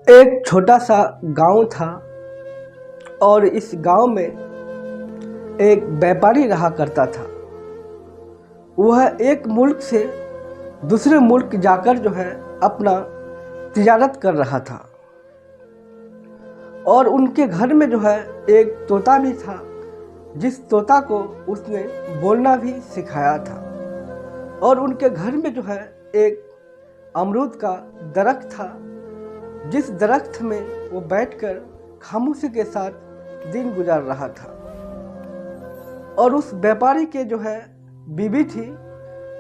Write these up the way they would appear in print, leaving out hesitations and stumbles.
एक छोटा सा गांव था और इस गांव में एक व्यापारी रहा करता था। वह एक मुल्क से दूसरे मुल्क जाकर जो है अपना तिजारत कर रहा था और उनके घर में जो है एक तोता भी था, जिस तोता को उसने बोलना भी सिखाया था। और उनके घर में जो है एक अमरूद का दरख्त था, जिस दरख्त में वो बैठकर खामोशी के साथ दिन गुजार रहा था। और उस व्यापारी के जो है बीवी थी,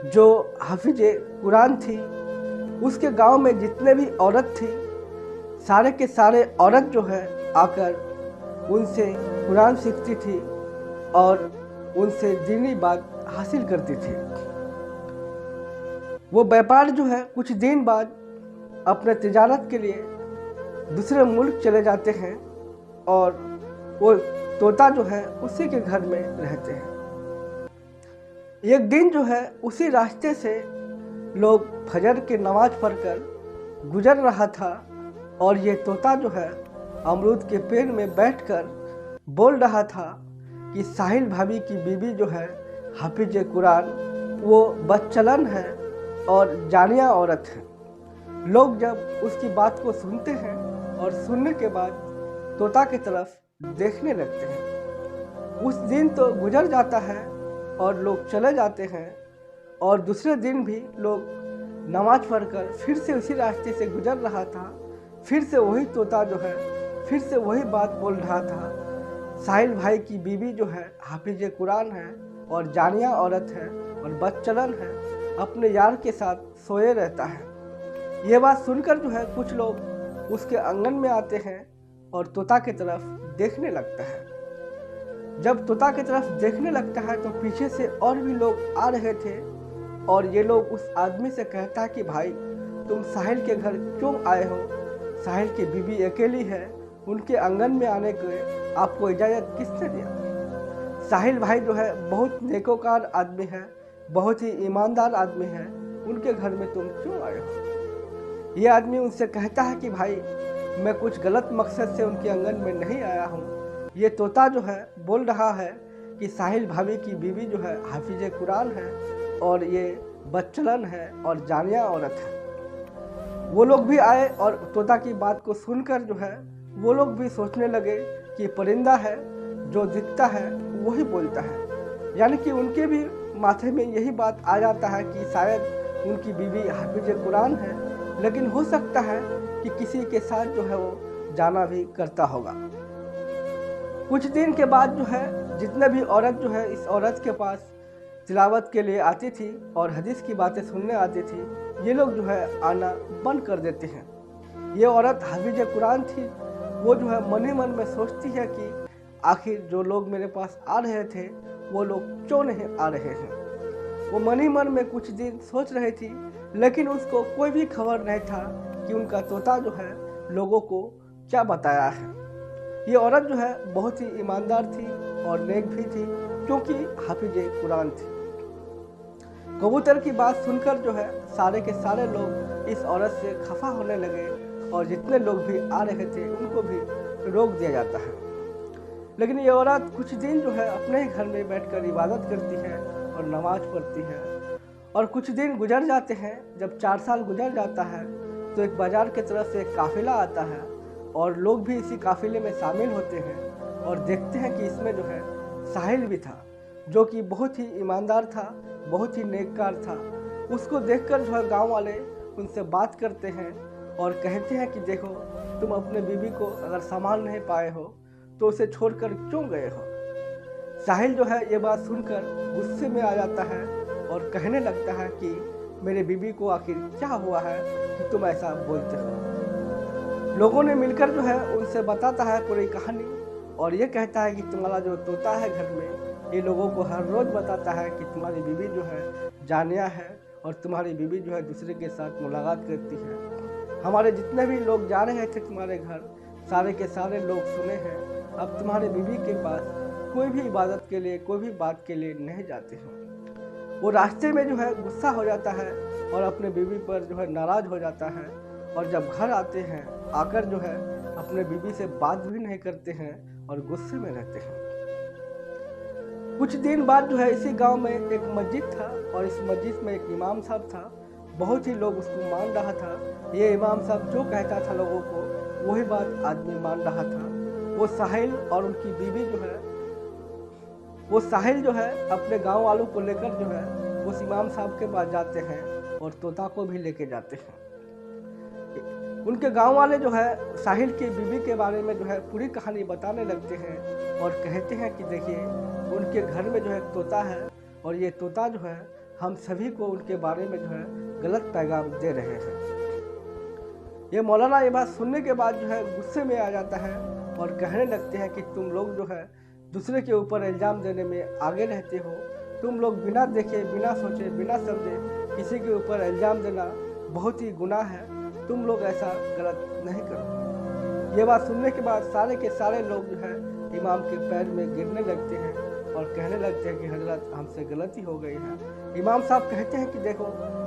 जो हाफिजे कुरान थी। उसके गांव में जितने भी औरत थी, सारे के सारे औरत जो है आकर उनसे कुरान सीखती थी और उनसे दीनी बात हासिल करती थी। वो व्यापार जो है कुछ दिन बाद अपने तिजारत के लिए दूसरे मुल्क चले जाते हैं और वो तोता जो है उसी के घर में रहते हैं। एक दिन जो है उसी रास्ते से लोग फजर की नमाज पढ़कर गुजर रहा था और ये तोता जो है अमरूद के पेड़ में बैठकर बोल रहा था कि साहिल भाभी की बीवी जो है हाफिज कुरान, वो बदचलन है और जानिया औरत है। लोग जब उसकी बात को सुनते हैं और सुनने के बाद तोता की तरफ देखने लगते हैं। उस दिन तो गुजर जाता है और लोग चले जाते हैं और दूसरे दिन भी लोग नमाज पढ़कर फिर से उसी रास्ते से गुजर रहा था। फिर से वही तोता जो है फिर से वही बात बोल रहा था, साहिल भाई की बीवी जो है हाफिज कुरान है और जानिया औरत है और बदचलन है, अपने यार के साथ सोए रहता है। ये बात सुनकर जो है कुछ लोग उसके आंगन में आते हैं और तोता की तरफ देखने लगता है। जब तोता की तरफ देखने लगता है तो पीछे से और भी लोग आ रहे थे और ये लोग उस आदमी से कहता है कि भाई, तुम साहिल के घर क्यों आए हो? साहिल की बीवी अकेली है, उनके आंगन में आने के आपको इजाज़त किसने दिया? साहिल भाई जो है बहुत नेकोकार आदमी है, बहुत ही ईमानदार आदमी है, उनके घर में तुम क्यों आए हो? ये आदमी उनसे कहता है कि भाई, मैं कुछ गलत मकसद से उनके आंगन में नहीं आया हूँ। ये तोता जो है बोल रहा है कि साहिल भाभी की बीवी जो है हाफिज कुरान है और ये बदचलन है और जानिया औरत है। वो लोग भी आए और तोता की बात को सुनकर जो है वो लोग भी सोचने लगे कि परिंदा है, जो दिखता है वही बोलता है। यानी कि उनके भी माथे में यही बात आ जाता है कि शायद उनकी बीवी हाफिज कुरान है, लेकिन हो सकता है कि किसी के साथ जो है वो जाना भी करता होगा। कुछ दिन के बाद जो है जितने भी औरत जो है इस औरत के पास तिलावत के लिए आती थी और हदीस की बातें सुनने आती थी, ये लोग जो है आना बंद कर देते हैं। ये औरत हाफिज कुरान थी, वो जो है मन ही मन में सोचती है कि आखिर जो लोग मेरे पास आ रहे थे वो लोग क्यों नहीं आ रहे हैं। वो मन ही मन में कुछ दिन सोच रही थी, लेकिन उसको कोई भी खबर नहीं था कि उनका तोता जो है लोगों को क्या बताया है। ये औरत जो है बहुत ही ईमानदार थी और नेक भी थी, क्योंकि हाफिज कुरान थी। कबूतर की बात सुनकर जो है सारे के सारे लोग इस औरत से खफा होने लगे और जितने लोग भी आ रहे थे उनको भी रोक दिया जाता है। लेकिन ये औरत कुछ दिन जो है अपने ही घर में बैठकर इबादत करती है और नमाज पढ़ती है। और कुछ दिन गुजर जाते हैं। जब 4 साल गुजर जाता है तो एक बाजार की तरफ से एक काफिला आता है और लोग भी इसी काफिले में शामिल होते हैं और देखते हैं कि इसमें जो है साहिल भी था, जो कि बहुत ही ईमानदार था, बहुत ही नेककार था। उसको देखकर जो है गांव वाले उनसे बात करते हैं और कहते हैं कि देखो, तुम अपने बीवी को अगर संभाल नहीं पाए हो तो उसे छोड़कर क्यों गए हो? साहिल जो है ये बात सुनकर गुस्से में आ जाता है और कहने लगता है कि मेरे बीवी को आखिर क्या हुआ है कि तुम ऐसा बोलते हो? लोगों ने मिलकर जो है उनसे बताता है पूरी कहानी और ये कहता है कि तुम्हारा जो तोता है घर में, ये लोगों को हर रोज़ बताता है कि तुम्हारी बीवी जो है जानिया है और तुम्हारी बीवी जो है दूसरे के साथ मुलाकात करती है। हमारे जितने भी लोग जा रहे थे तुम्हारे घर, सारे के सारे लोग सुने हैं। अब तुम्हारे बीवी के पास कोई भी इबादत के लिए, कोई भी बात के लिए नहीं जाते हो। वो रास्ते में जो है गुस्सा हो जाता है और अपने बीवी पर जो है नाराज़ हो जाता है और जब घर आते हैं आकर जो है अपने बीवी से बात भी नहीं करते हैं और गुस्से में रहते हैं। कुछ दिन बाद जो है इसी गांव में एक मस्जिद था और इस मस्जिद में एक इमाम साहब था। बहुत ही लोग उसको मान रहा था। ये इमाम साहब जो कहता था लोगों को वही बात आदमी मान रहा था। वो साहिल और उनकी बीवी जो है वो साहिल जो है अपने गांव वालों को लेकर जो है उस इमाम साहब के पास जाते हैं और तोता को भी लेके जाते हैं। उनके गांव वाले जो है साहिल की बीवी के बारे में जो है पूरी कहानी बताने लगते हैं और कहते हैं कि देखिए उनके घर में जो है तोता है और ये तोता जो है हम सभी को उनके बारे में जो है गलत पैगाम दे रहे हैं। ये मौलाना ये बात सुनने के बाद जो है गुस्से में आ जाता है और कहने लगते हैं कि तुम लोग जो है दूसरे के ऊपर इल्ज़ाम देने में आगे रहते हो। तुम लोग बिना देखे, बिना सोचे, बिना समझे किसी के ऊपर इल्ज़ाम देना बहुत ही गुनाह है। तुम लोग ऐसा गलत नहीं करो। ये बात सुनने के बाद सारे के सारे लोग जो है इमाम के पैर में गिरने लगते हैं और कहने लगते हैं कि हजरत हमसे गलती हो गई है। इमाम साहब कहते हैं कि देखो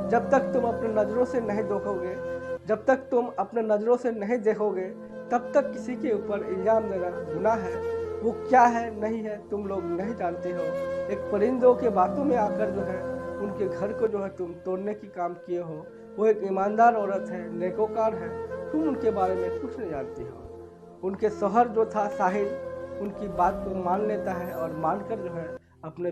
जब तक तुम अपने नज़रों से नहीं देखोगे, जब तक तुम अपने नज़रों से नहीं देखोगे तब तक किसी के ऊपर इल्ज़ाम देना गुनाह है। वो क्या है नहीं है तुम लोग नहीं जानते हो। एक परिंदों के बातों में आकर जो है उनके घर को जो है तुम तोड़ने की काम किए हो। वो एक ईमानदार औरत है, नेकोकार है, तुम उनके बारे में कुछ नहीं जानती हो। उनके शौहर जो था साहिल उनकी बात को मान लेता है और मानकर जो है अपने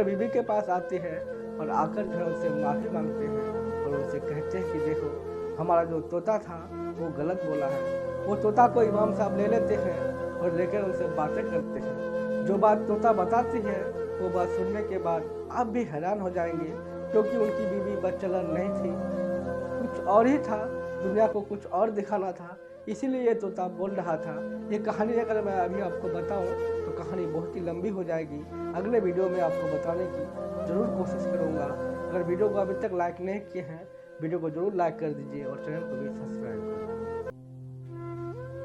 बीवी के पास आते हैं और आकर जो है उनसे माफ़ी मांगते हैं और उनसे कहते हैं कि देखो हमारा जो तोता था वो गलत बोला है। वो तोता को इमाम साहब ले लेते हैं और लेकर उनसे बातें करते हैं। जो बात तोता बताती है वो बात सुनने के बाद आप भी हैरान हो जाएंगे, क्योंकि उनकी बीवी बदचलन नहीं थी, कुछ और ही था, दुनिया को कुछ और दिखाना था, इसीलिए ये तोता बोल रहा था। ये कहानी अगर मैं अभी आपको बताऊं तो कहानी बहुत ही लंबी हो जाएगी। अगले वीडियो में आपको बताने की ज़रूर कोशिश करूँगा। अगर वीडियो को अभी तक लाइक नहीं किए हैं वीडियो को ज़रूर लाइक कर दीजिए और चैनल को भी सब्सक्राइब करें।